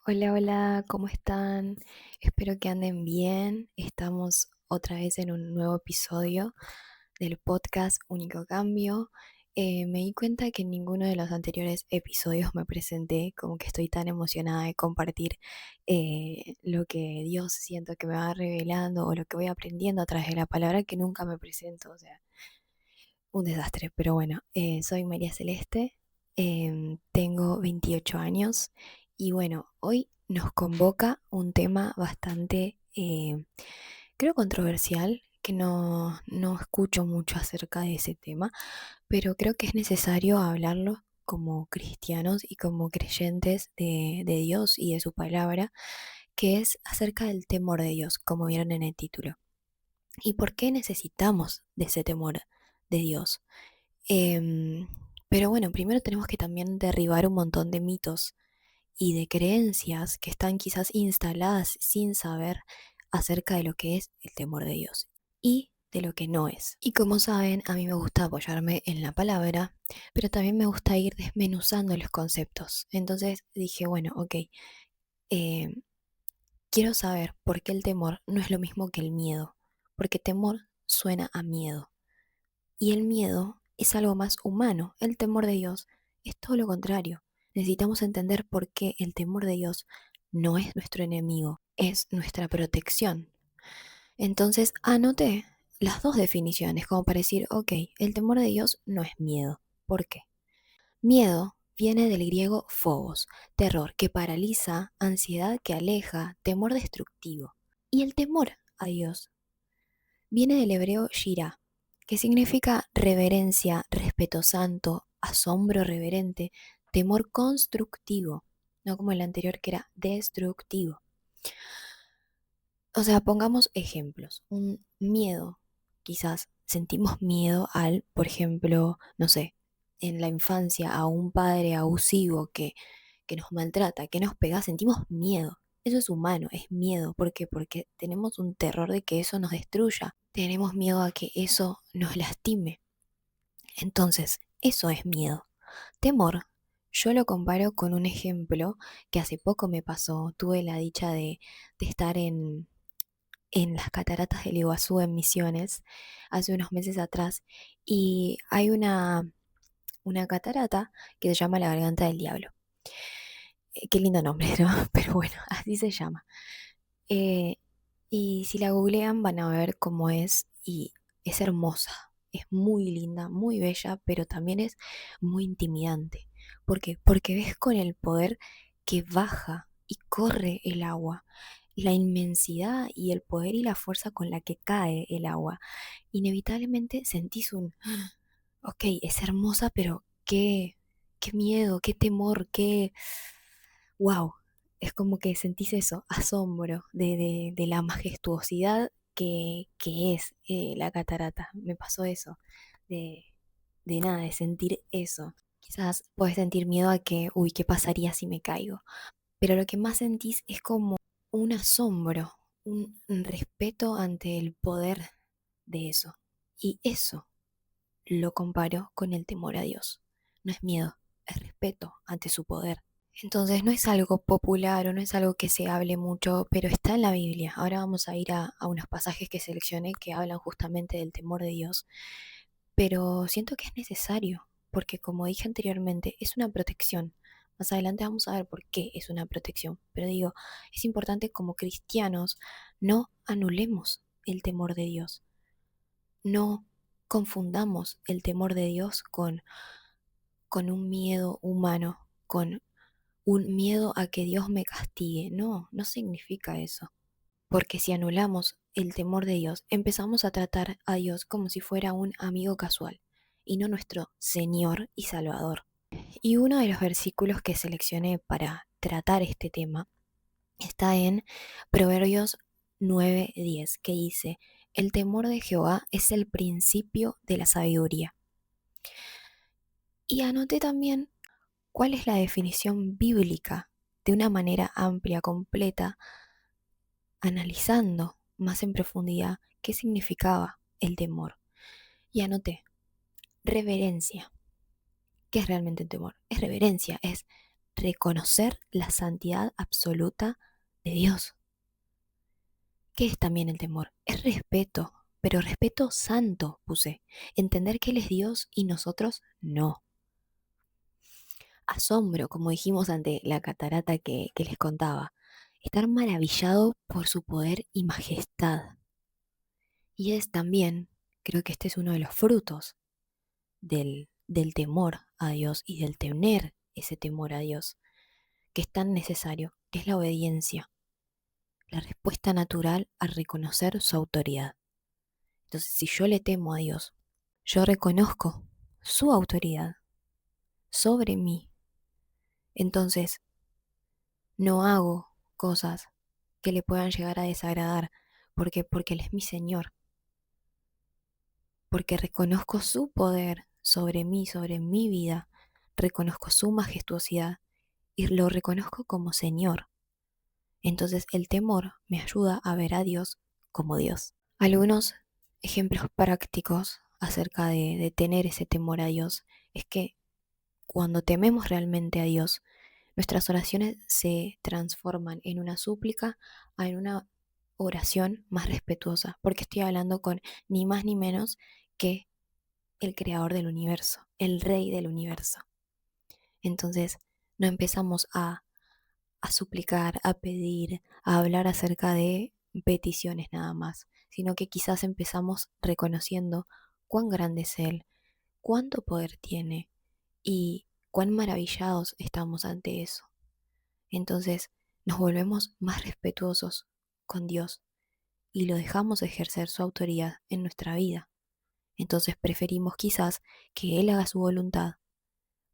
Hola, hola, ¿cómo están? Espero que anden bien. Estamos otra vez en un nuevo episodio del podcast Único Cambio. Me di cuenta que en ninguno de los anteriores episodios me presenté, como que estoy tan emocionada de compartir lo que Dios siento que me va revelando o lo que voy aprendiendo a través de la palabra que nunca me presento. O sea, un desastre, pero bueno, soy María Celeste, tengo 28 años y bueno, hoy nos convoca un tema bastante, creo, controversial, que no escucho mucho acerca de ese tema, pero creo que es necesario hablarlo como cristianos y como creyentes de Dios y de su palabra, que es acerca del temor de Dios, como vieron en el título. ¿Y por qué necesitamos de ese temor de Dios? Em, pero bueno, primero tenemos que también derribar un montón de mitos y de creencias que están quizás instaladas sin saber acerca de lo que es el temor de Dios y de lo que no es. Y como saben, a mí me gusta apoyarme en la palabra, pero también me gusta ir desmenuzando los conceptos. Entonces dije, bueno, ok, em, quiero saber por qué el temor no es lo mismo que el miedo, porque temor suena a miedo. Y el miedo es algo más humano. El temor de Dios es todo lo contrario. Necesitamos entender por qué el temor de Dios no es nuestro enemigo, es nuestra protección. Entonces anoté las dos definiciones como para decir, ok, el temor de Dios no es miedo. ¿Por qué? Miedo viene del griego phobos, terror que paraliza, ansiedad que aleja, temor destructivo. Y el temor a Dios viene del hebreo shirah, que significa reverencia, respeto santo, asombro reverente, temor constructivo, no como el anterior que era destructivo. O sea, pongamos ejemplos. Un miedo, quizás sentimos miedo al, por ejemplo, no sé, en la infancia a un padre abusivo que nos maltrata, que nos pega, sentimos miedo. Eso es humano, es miedo. ¿Por qué? Porque tenemos un terror de que eso nos destruya. Tenemos miedo a que eso nos lastime. Entonces, eso es miedo. Temor, yo lo comparo con un ejemplo que hace poco me pasó. Tuve la dicha de estar en las cataratas del Iguazú en Misiones hace unos meses atrás y hay una catarata que se llama la Garganta del Diablo. Qué lindo nombre, ¿no? Pero bueno, así se llama. Eh, y si la googlean van a ver cómo es y es hermosa, es muy linda, muy bella, pero también es muy intimidante. ¿Por qué? Porque ves con el poder que baja y corre el agua, la inmensidad y el poder y la fuerza con la que cae el agua. Inevitablemente sentís un, ok, es hermosa, pero qué miedo, qué temor, qué wow, es como que sentís eso, asombro de la majestuosidad que es la catarata. Me pasó eso, de, de nada, de sentir eso. Quizás puedes sentir miedo a que, uy, ¿qué pasaría si me caigo? Pero lo que más sentís es como un asombro, un respeto ante el poder de eso. Y eso lo comparo con el temor a Dios. No es miedo, es respeto ante su poder. Entonces no es algo popular o no es algo que se hable mucho, pero está en la Biblia. Ahora vamos a ir a unos pasajes que seleccioné que hablan justamente del temor de Dios, pero siento que es necesario, porque como dije anteriormente, es una protección. Más adelante vamos a ver por qué es una protección, pero digo, es importante como cristianos no anulemos el temor de Dios, no confundamos el temor de Dios con un miedo humano, con un miedo a que Dios me castigue. No, no significa eso. Porque si anulamos el temor de Dios, empezamos a tratar a Dios como si fuera un amigo casual y no nuestro Señor y Salvador. Y uno de los versículos que seleccioné para tratar este tema está en Proverbios 9:10, que dice, el temor de Jehová es el principio de la sabiduría. Y anoté también cuál es la definición bíblica de una manera amplia, completa, analizando más en profundidad qué significaba el temor. Y anoté, reverencia. ¿Qué es realmente el temor? Es reverencia, es reconocer la santidad absoluta de Dios. ¿Qué es también el temor? Es respeto, pero respeto santo, puse. Entender que Él es Dios y nosotros no. Asombro, como dijimos ante la catarata que les contaba. Estar maravillado por su poder y majestad. Y es también, creo que este es uno de los frutos del temor a Dios y del tener ese temor a Dios, que es tan necesario, que es la obediencia, la respuesta natural a reconocer su autoridad. Entonces, si yo le temo a Dios, yo reconozco su autoridad sobre mí. Entonces, no hago cosas que le puedan llegar a desagradar. ¿Por qué? Porque Él es mi Señor. Porque reconozco su poder sobre mi vida. Reconozco su majestuosidad y lo reconozco como Señor. Entonces el temor me ayuda a ver a Dios como Dios. Algunos ejemplos prácticos acerca de tener ese temor a Dios es que cuando tememos realmente a Dios, nuestras oraciones se transforman en una súplica a en una oración más respetuosa, porque estoy hablando con ni más ni menos que el creador del universo, el rey del universo. Entonces, no empezamos a suplicar, a pedir, a hablar acerca de peticiones nada más, sino que quizás empezamos reconociendo cuán grande es Él, cuánto poder tiene y cuán maravillados estamos ante eso. Entonces nos volvemos más respetuosos con Dios y lo dejamos ejercer su autoridad en nuestra vida. Entonces preferimos quizás que Él haga su voluntad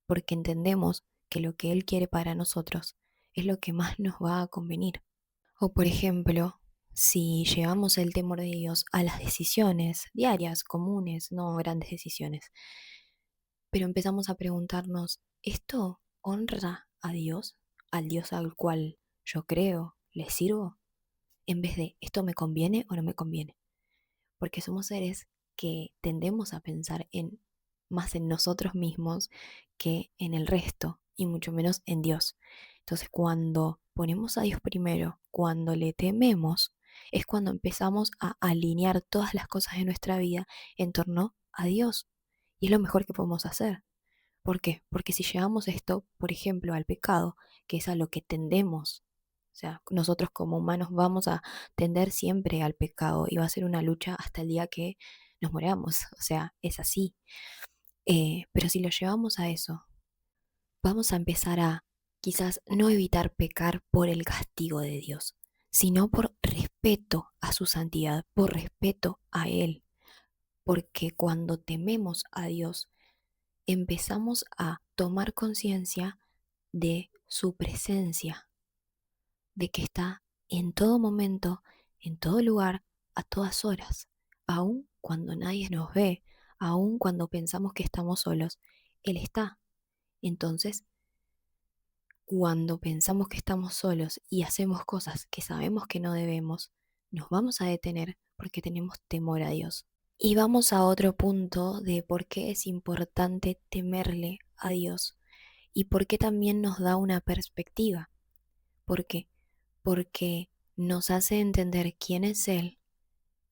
porque entendemos que lo que Él quiere para nosotros es lo que más nos va a convenir. O por ejemplo, si llevamos el temor de Dios a las decisiones diarias, comunes, no grandes decisiones, pero empezamos a preguntarnos, ¿esto honra a Dios? ¿Al Dios al cual yo creo, le sirvo? En vez de, ¿esto me conviene o no me conviene? Porque somos seres que tendemos a pensar más en nosotros mismos que en el resto, y mucho menos en Dios. Entonces, cuando ponemos a Dios primero, cuando le tememos, es cuando empezamos a alinear todas las cosas de nuestra vida en torno a Dios. Y es lo mejor que podemos hacer. ¿Por qué? Porque si llevamos esto, por ejemplo, al pecado, que es a lo que tendemos, o sea, nosotros como humanos vamos a tender siempre al pecado y va a ser una lucha hasta el día que nos moramos, o sea, es así. Pero si lo llevamos a eso, vamos a empezar a quizás no evitar pecar por el castigo de Dios, sino por respeto a su santidad, por respeto a Él, porque cuando tememos a Dios, empezamos a tomar conciencia de su presencia, de que está en todo momento, en todo lugar, a todas horas, aun cuando nadie nos ve, aun cuando pensamos que estamos solos, Él está. Entonces, cuando pensamos que estamos solos y hacemos cosas que sabemos que no debemos, nos vamos a detener porque tenemos temor a Dios. Y vamos a otro punto de por qué es importante temerle a Dios y por qué también nos da una perspectiva. ¿Por qué? Porque nos hace entender quién es Él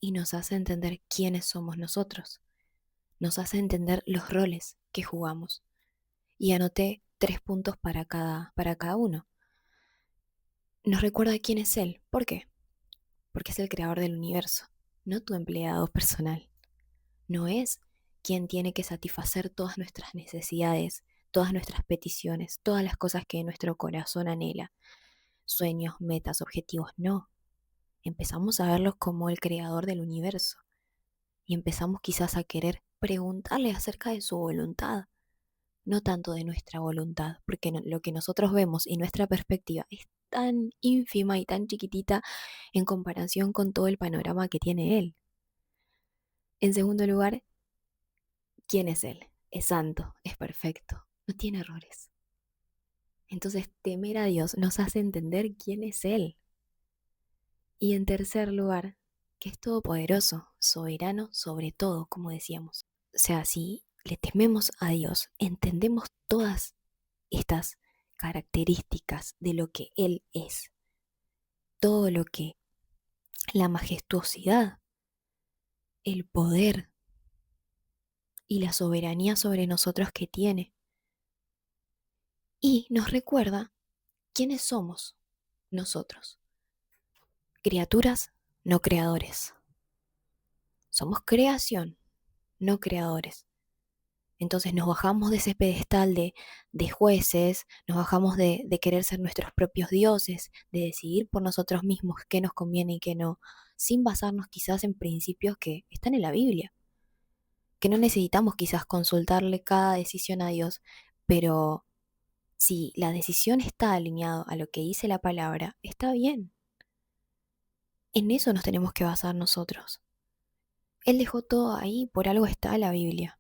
y nos hace entender quiénes somos nosotros. Nos hace entender los roles que jugamos. Y anoté 3 puntos para cada uno. Nos recuerda quién es Él. ¿Por qué? Porque es el creador del universo, no tu empleado personal. No es quien tiene que satisfacer todas nuestras necesidades, todas nuestras peticiones, todas las cosas que nuestro corazón anhela, sueños, metas, objetivos, no. Empezamos a verlos como el creador del universo y empezamos quizás a querer preguntarle acerca de su voluntad, no tanto de nuestra voluntad, porque lo que nosotros vemos y nuestra perspectiva es tan ínfima y tan chiquitita en comparación con todo el panorama que tiene Él. En segundo lugar, ¿quién es Él? Es santo, es perfecto, no tiene errores. Entonces, temer a Dios nos hace entender quién es Él. Y en tercer lugar, que es todopoderoso, soberano sobre todo, como decíamos. O sea, si le tememos a Dios, entendemos todas estas características de lo que Él es, todo lo que, la majestuosidad, el poder y la soberanía sobre nosotros que tiene. Y nos recuerda quiénes somos nosotros, criaturas, no creadores. Somos creación, no creadores. Entonces nos bajamos de ese pedestal de jueces, nos bajamos de querer ser nuestros propios dioses, de decidir por nosotros mismos qué nos conviene y qué no, sin basarnos quizás en principios que están en la Biblia, que no necesitamos quizás consultarle cada decisión a Dios, pero si la decisión está alineada a lo que dice la palabra, está bien. En eso nos tenemos que basar nosotros. Él dejó todo ahí, por algo está la Biblia.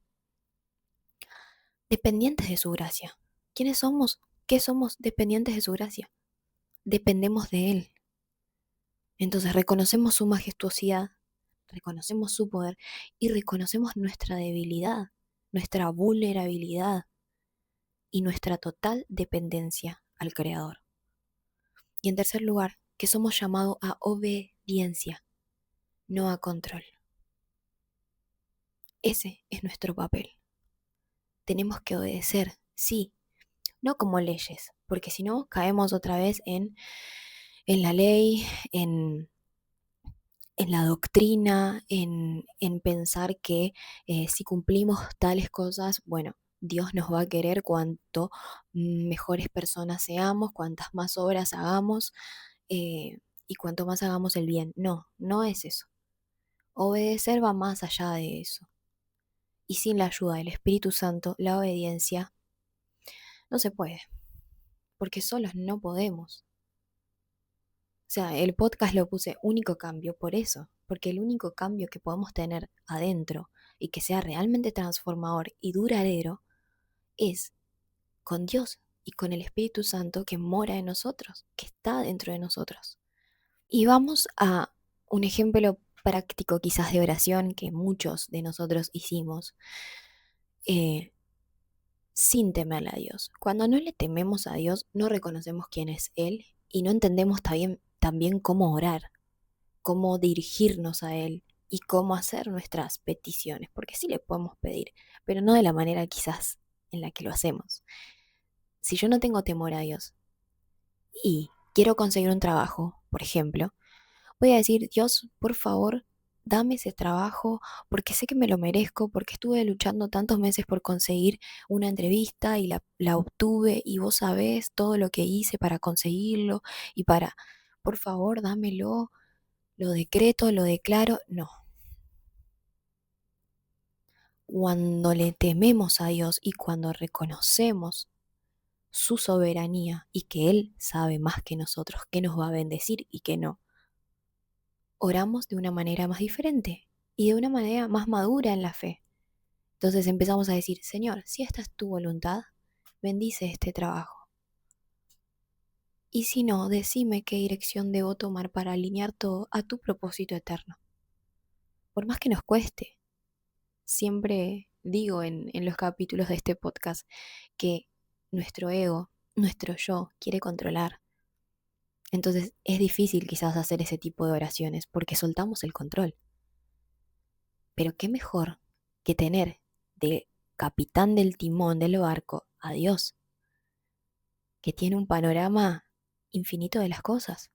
Dependientes de su gracia. ¿Quiénes somos? ¿Qué somos? Dependientes de su gracia. Dependemos de Él. Entonces reconocemos su majestuosidad, reconocemos su poder y reconocemos nuestra debilidad, nuestra vulnerabilidad y nuestra total dependencia al Creador. Y en tercer lugar, que somos llamados a obediencia, no a control. Ese es nuestro papel. Tenemos que obedecer, sí, no como leyes, porque si no caemos otra vez en la ley, en la doctrina, en pensar que si cumplimos tales cosas, bueno, Dios nos va a querer cuanto mejores personas seamos, cuantas más obras hagamos y cuanto más hagamos el bien. No, no es eso. Obedecer va más allá de eso. Y sin la ayuda del Espíritu Santo, la obediencia no se puede, porque solos no podemos. O sea, el podcast lo puse único cambio por eso, porque el único cambio que podemos tener adentro y que sea realmente transformador y duradero es con Dios y con el Espíritu Santo que mora en nosotros, que está dentro de nosotros. Y vamos a un ejemplo práctico quizás de oración que muchos de nosotros hicimos eh, sin temerle a Dios. Cuando no le tememos a Dios, no reconocemos quién es Él y no entendemos también cómo orar, cómo dirigirnos a Él y cómo hacer nuestras peticiones, porque sí le podemos pedir, pero no de la manera quizás en la que lo hacemos. Si yo no tengo temor a Dios y quiero conseguir un trabajo, por ejemplo, voy a decir, Dios, por favor, dame ese trabajo porque sé que me lo merezco, porque estuve luchando tantos meses por conseguir una entrevista y la obtuve y vos sabés todo lo que hice para conseguirlo y por favor, dámelo, lo decreto, lo declaro. No. Cuando le tememos a Dios y cuando reconocemos su soberanía y que Él sabe más que nosotros qué nos va a bendecir y qué no, oramos de una manera más diferente y de una manera más madura en la fe. Entonces empezamos a decir, Señor, si esta es tu voluntad, bendice este trabajo. Y si no, decime qué dirección debo tomar para alinear todo a tu propósito eterno. Por más que nos cueste, siempre digo en los capítulos de este podcast que nuestro ego, nuestro yo, quiere controlar. Entonces es difícil quizás hacer ese tipo de oraciones porque soltamos el control. Pero qué mejor que tener de capitán del timón del barco a Dios, que tiene un panorama infinito de las cosas,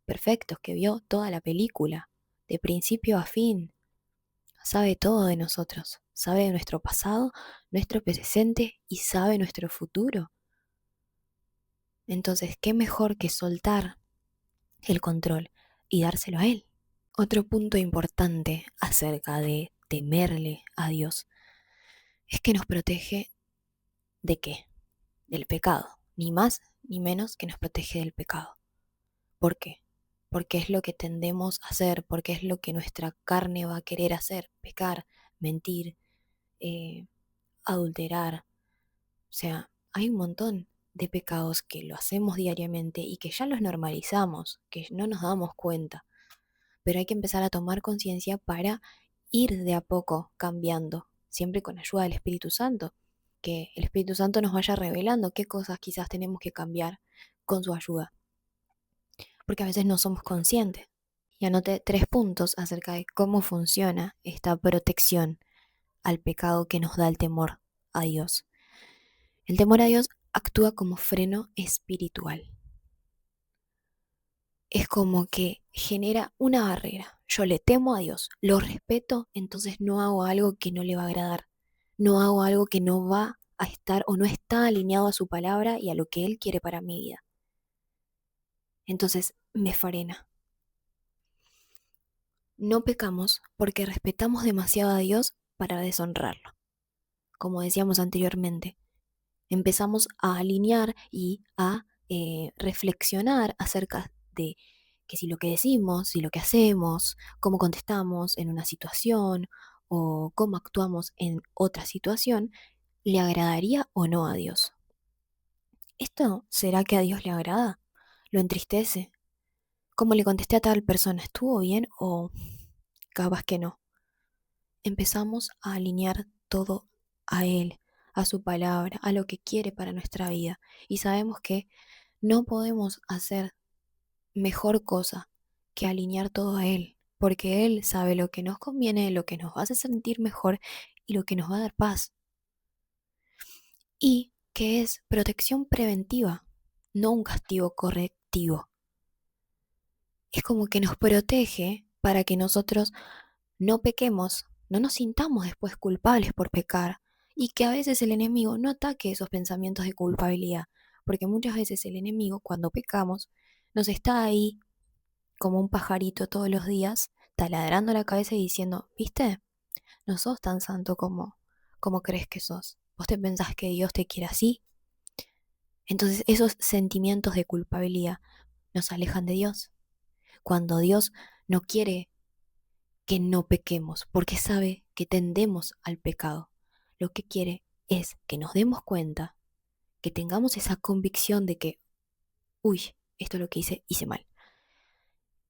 perfectos, que vio toda la película, de principio a fin, sabe todo de nosotros, sabe de nuestro pasado, nuestro presente y sabe nuestro futuro. Entonces, ¿qué mejor que soltar el control y dárselo a Él? Otro punto importante acerca de temerle a Dios es que nos protege ¿de qué? Del pecado, ni más ni menos que nos protege del pecado. ¿Por qué? Porque es lo que tendemos a hacer, porque es lo que nuestra carne va a querer hacer, pecar, mentir, eh, adulterar. O sea, hay un montón de pecados que lo hacemos diariamente y que ya los normalizamos, que no nos damos cuenta. Pero hay que empezar a tomar conciencia para ir de a poco cambiando, siempre con ayuda del Espíritu Santo. que el Espíritu Santo nos vaya revelando qué cosas quizás tenemos que cambiar con su ayuda, porque a veces no somos conscientes. Y anoté 3 puntos acerca de cómo funciona esta protección al pecado que nos da el temor a Dios. El temor a Dios actúa como freno espiritual. Es como que genera una barrera. Yo le temo a Dios, lo respeto, entonces no hago algo que no le va a agradar. No hago algo que no va a estar o no está alineado a su palabra y a lo que Él quiere para mi vida. Entonces me frena. No pecamos porque respetamos demasiado a Dios para deshonrarlo. Como decíamos anteriormente, empezamos a alinear y a reflexionar acerca de que si lo que decimos, si lo que hacemos, cómo contestamos en una situación o cómo actuamos en otra situación, le agradaría o no a Dios. ¿Esto será que a Dios le agrada? ¿Lo entristece? ¿Cómo le contesté a tal persona? ¿Estuvo bien o capaz que no? Empezamos a alinear todo a Él, a su palabra, a lo que quiere para nuestra vida. Y sabemos que no podemos hacer mejor cosa que alinear todo a Él, porque Él sabe lo que nos conviene, lo que nos hace sentir mejor y lo que nos va a dar paz. Y que es protección preventiva, no un castigo correctivo. Es como que nos protege para que nosotros no pequemos, no nos sintamos después culpables por pecar y que a veces el enemigo no ataque esos pensamientos de culpabilidad, porque muchas veces el enemigo cuando pecamos nos está ahí como un pajarito todos los días taladrando la cabeza y diciendo, ¿viste? No sos tan santo como crees que sos. ¿Vos te pensás que Dios te quiere así? Entonces esos sentimientos de culpabilidad nos alejan de Dios. Cuando Dios no quiere que no pequemos, porque sabe que tendemos al pecado. Lo que quiere es que nos demos cuenta, que tengamos esa convicción de que, uy, esto es lo que hice mal.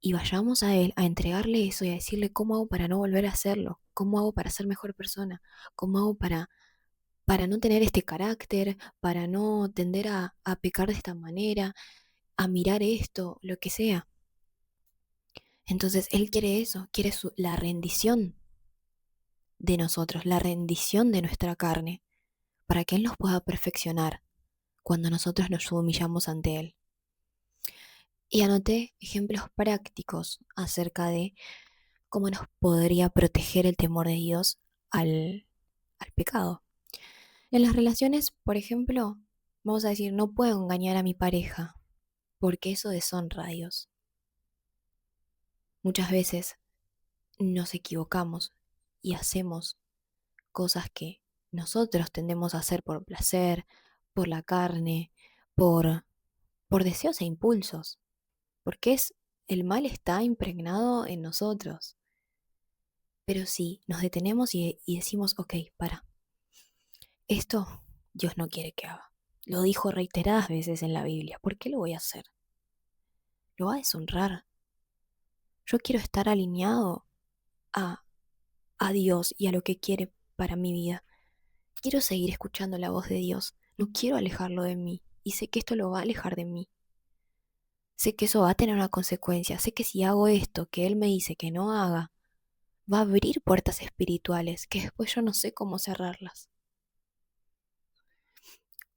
Y vayamos a Él a entregarle eso y a decirle cómo hago para no volver a hacerlo, cómo hago para ser mejor persona, cómo hago para no tener este carácter, para no tender a pecar de esta manera, a mirar esto, lo que sea. Entonces Él quiere eso, quiere la rendición de nosotros, la rendición de nuestra carne, para que Él nos pueda perfeccionar cuando nosotros nos humillamos ante Él. Y anoté ejemplos prácticos acerca de cómo nos podría proteger el temor de Dios al pecado. En las relaciones, por ejemplo, vamos a decir, no puedo engañar a mi pareja, porque eso deshonra a Dios. Muchas veces nos equivocamos y hacemos cosas que nosotros tendemos a hacer por placer, por la carne, por deseos e impulsos, porque el mal está impregnado en nosotros. Pero si nos detenemos y decimos, ok, para, esto Dios no quiere que haga. Lo dijo reiteradas veces en la Biblia, ¿por qué lo voy a hacer? Lo va a deshonrar. Yo quiero estar alineado a, a Dios y a lo que quiere para mi vida. Quiero seguir escuchando la voz de Dios. No quiero alejarlo de mí. Y sé que esto lo va a alejar de mí. Sé que eso va a tener una consecuencia. Sé que si hago esto que Él me dice que no haga, va a abrir puertas espirituales que después yo no sé cómo cerrarlas.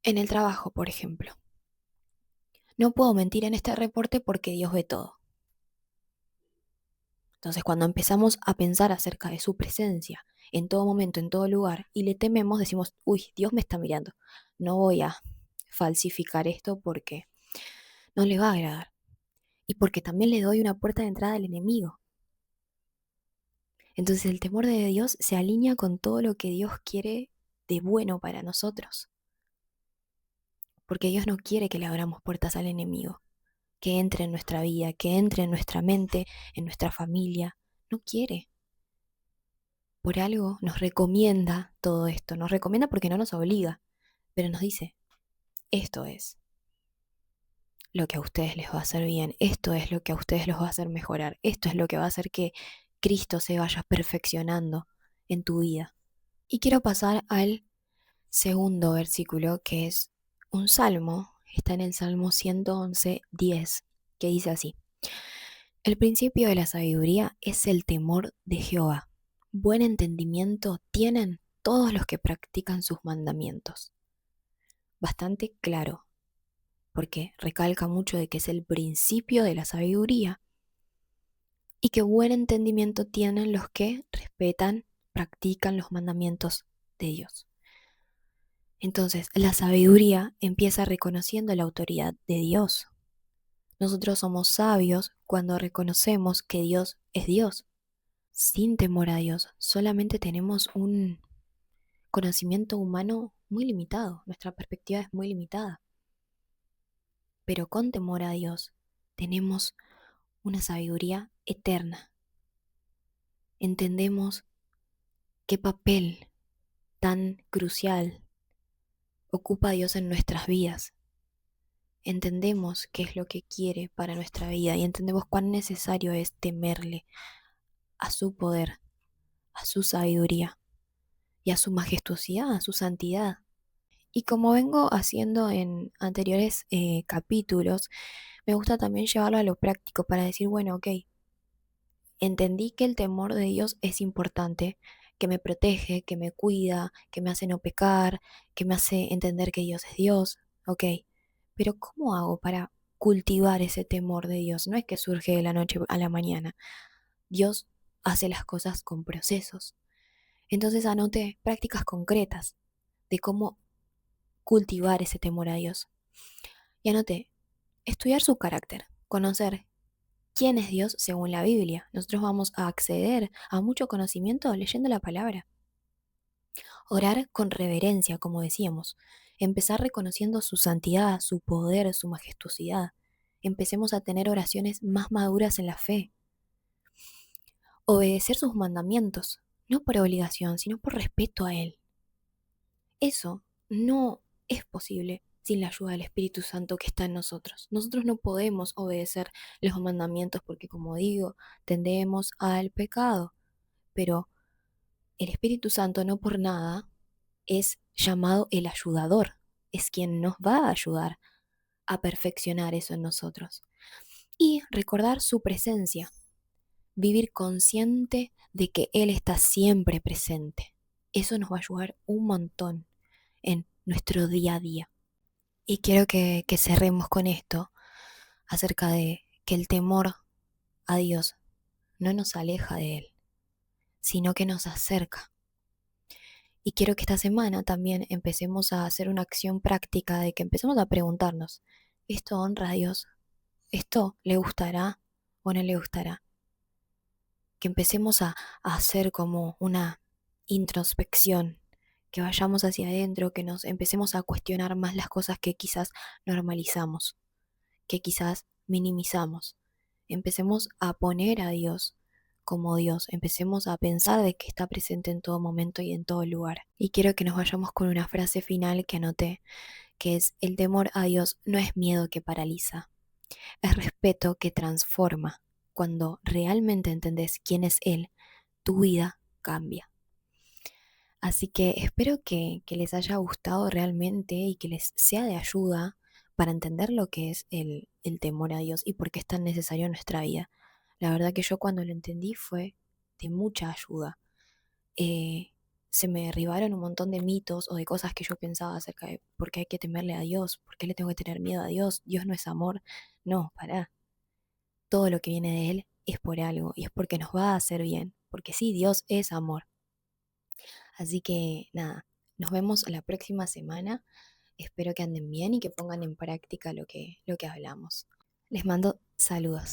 En el trabajo, por ejemplo. No puedo mentir en este reporte porque Dios ve todo. Entonces, cuando empezamos a pensar acerca de su presencia en todo momento, en todo lugar, y le tememos, decimos, uy, Dios me está mirando. No voy a falsificar esto porque no le va a agradar. Y porque también le doy una puerta de entrada al enemigo. Entonces, el temor de Dios se alinea con todo lo que Dios quiere de bueno para nosotros. Porque Dios no quiere que le abramos puertas al enemigo, que entre en nuestra vida, que entre en nuestra mente, en nuestra familia. No quiere. Por algo nos recomienda todo esto. Nos recomienda porque no nos obliga, pero nos dice, esto es lo que a ustedes les va a hacer bien, esto es lo que a ustedes los va a hacer mejorar, esto es lo que va a hacer que Cristo se vaya perfeccionando en tu vida. Y quiero pasar al segundo versículo, que es un salmo, está en el Salmo 111:10, que dice así: El principio de la sabiduría es el temor de Jehová. Buen entendimiento tienen todos los que practican sus mandamientos. Bastante claro, porque recalca mucho de que es el principio de la sabiduría y que buen entendimiento tienen los que respetan, practican los mandamientos de Dios. Entonces, la sabiduría empieza reconociendo la autoridad de Dios. Nosotros somos sabios cuando reconocemos que Dios es Dios. Sin temor a Dios, solamente tenemos un conocimiento humano muy limitado, nuestra perspectiva es muy limitada. Pero con temor a Dios tenemos una sabiduría eterna. Entendemos qué papel tan crucial ocupa Dios en nuestras vidas. Entendemos qué es lo que quiere para nuestra vida y entendemos cuán necesario es temerle a su poder, a su sabiduría y a su majestuosidad, a su santidad. Y como vengo haciendo en anteriores capítulos, me gusta también llevarlo a lo práctico para decir, bueno, ok, entendí que el temor de Dios es importante, que me protege, que me cuida, que me hace no pecar, que me hace entender que Dios es Dios, ok, pero ¿cómo hago para cultivar ese temor de Dios? No es que surge de la noche a la mañana. Dios hace las cosas con procesos. Entonces anoté prácticas concretas de cómo cultivar ese temor a Dios. Y anoté, estudiar su carácter, conocer quién es Dios según la Biblia. Nosotros vamos a acceder a mucho conocimiento leyendo la palabra. Orar con reverencia, como decíamos. Empezar reconociendo su santidad, su poder, su majestuosidad. Empecemos a tener oraciones más maduras en la fe. Obedecer sus mandamientos, no por obligación, sino por respeto a Él. Eso no es posible sin la ayuda del Espíritu Santo que está en nosotros. Nosotros no podemos obedecer los mandamientos porque, como digo, tendemos al pecado, pero el Espíritu Santo no por nada es llamado el ayudador, es quien nos va a ayudar a perfeccionar eso en nosotros. Y recordar su presencia, vivir consciente de que Él está siempre presente. Eso nos va a ayudar un montón en nuestro día a día. Y quiero que cerremos con esto acerca de que el temor a Dios no nos aleja de Él, sino que nos acerca. Y quiero que esta semana también empecemos a hacer una acción práctica de que empecemos a preguntarnos, ¿esto honra a Dios? ¿Esto le gustará o no le gustará? Que empecemos a hacer como una introspección, que vayamos hacia adentro, que nos empecemos a cuestionar más las cosas que quizás normalizamos, que quizás minimizamos. Empecemos a poner a Dios como Dios, empecemos a pensar de que está presente en todo momento y en todo lugar. Y quiero que nos vayamos con una frase final que anoté, que es: el temor a Dios no es miedo que paraliza, es respeto que transforma. Cuando realmente entendés quién es Él, tu vida cambia. Así que espero que les haya gustado realmente y que les sea de ayuda para entender lo que es el temor a Dios y por qué es tan necesario en nuestra vida. La verdad que yo cuando lo entendí fue de mucha ayuda. Eh, Se me derribaron un montón de mitos o de cosas que yo pensaba acerca de por qué hay que temerle a Dios, por qué le tengo que tener miedo a Dios, Dios no es amor. No, pará. Todo lo que viene de Él es por algo y es porque nos va a hacer bien, porque sí, Dios es amor. Así que nada, nos vemos la próxima semana. Espero que anden bien y que pongan en práctica lo que hablamos. Les mando saludos.